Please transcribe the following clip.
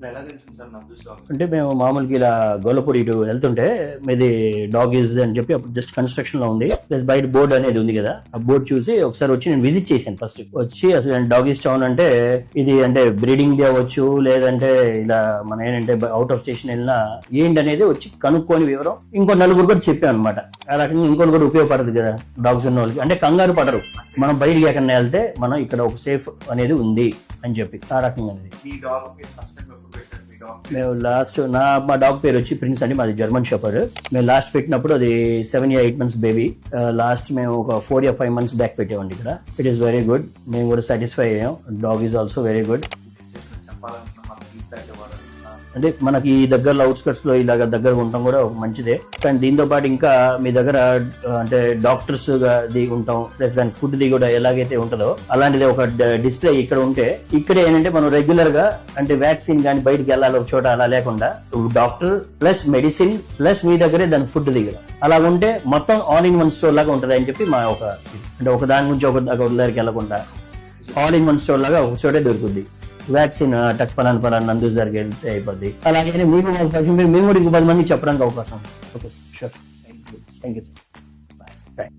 ఎలా తెలిసింది sir Nandu's dog? అంటే మేము మామూలుగా ఇలా గోలపూడి ఇటు వెళ్తుంటే మీది డాగ్ ఈజ్ అని చెప్పి అప్పుడు జస్ట్ కన్స్ట్రక్షన్ లో ఉంది, ప్లస్ బయట బోర్డు అనేది ఉంది కదా, ఆ బోర్డు చూసి ఒకసారి వచ్చి నేను విజిట్ చేశాను. ఫస్ట్ వచ్చి అసలు డాగ్ ఈజ్ టౌన్ అంటే ఇది అంటే బ్రీడింగ్ ది అవ్వచ్చు, లేదంటే ఇలా మన ఏంటంటే అవుట్ ఆఫ్ స్టేషన్ వెళ్ళినా ఏంటి అనేది వచ్చి కనుక్కొని వివరం ఇంకో నలుగురు కూడా చెప్పాను అనమాట. ఆ రకంగా ఇంకోటి కూడా ఉపయోగపడదు కదా డాగ్స్ ఉన్న వాళ్ళకి, అంటే కంగారు పడరు. మనం బయటికి ఎక్కడైనా వెళ్తే మనం ఇక్కడ ఒక సేఫ్ అనేది ఉంది అని చెప్పి ఆ రకంగా అనేది. మీ డాగ్ ఫస్ట్ టైం ఎప్పుడు పెట్టారు? మీ డాగ్ మేము లాస్ట్ మా డాగ్ పేరు వచ్చి ప్రిన్స్ అండి, మాది జర్మన్ షెపర్డ్. మేము లాస్ట్ పెట్టినప్పుడు అది 7 or 8 months బేబీ. లాస్ట్ మేము ఒక 4 or 5 months బ్యాక్ పెట్టామండి ఇక్కడ. ఇట్ ఈస్ వెరీ గుడ్, మేము కూడా సాటిస్ఫై అయ్యాం. Dog is also very good. చెప్పాలనుకున్నా మాకు ఫీడ్బ్యాక్ ఇవ్వాలనుకున్నా అంటే మనకి ఈ దగ్గరలో అవుట్స్కట్స్ లో ఇలాగ దగ్గర ఉండటం కూడా ఒక మంచిదే. కానీ దీంతో పాటు ఇంకా మీ దగ్గర అంటే డాక్టర్స్ ది ఉంటాం, ప్లస్ దాని ఫుడ్ ది కూడా ఎలాగైతే ఉంటుందో అలాంటిది ఒక డిస్ప్లే ఇక్కడ ఉంటే, ఇక్కడ ఏంటంటే మనం రెగ్యులర్ గా అంటే వ్యాక్సిన్ కానీ బయటికి వెళ్ళాలి ఒక చోట అలా లేకుండా డాక్టర్ ప్లస్ మెడిసిన్ ప్లస్ మీ దగ్గరే దాని ఫుడ్ దగ్గర అలా ఉంటే మొత్తం ఆల్ ఇన్ వన్ స్టోర్ లాగా ఉంటుంది అని చెప్పి మా ఒక అంటే ఒక దాని నుంచి ఒక దగ్గరికి వెళ్ళకుండా ఆల్ ఇన్ వన్ స్టోర్ లాగా ఒక చోటే దొరుకుద్ది. వ్యాక్సిన్ టక్ పలానా నందూస్ దగ్గరికి వెళ్తే అయిపోద్ది. అలాగే మేము కూడా ఇంకో 10 మందికి చెప్పడానికి అవకాశం. Okay sir, sure. Thank you sir. Bye.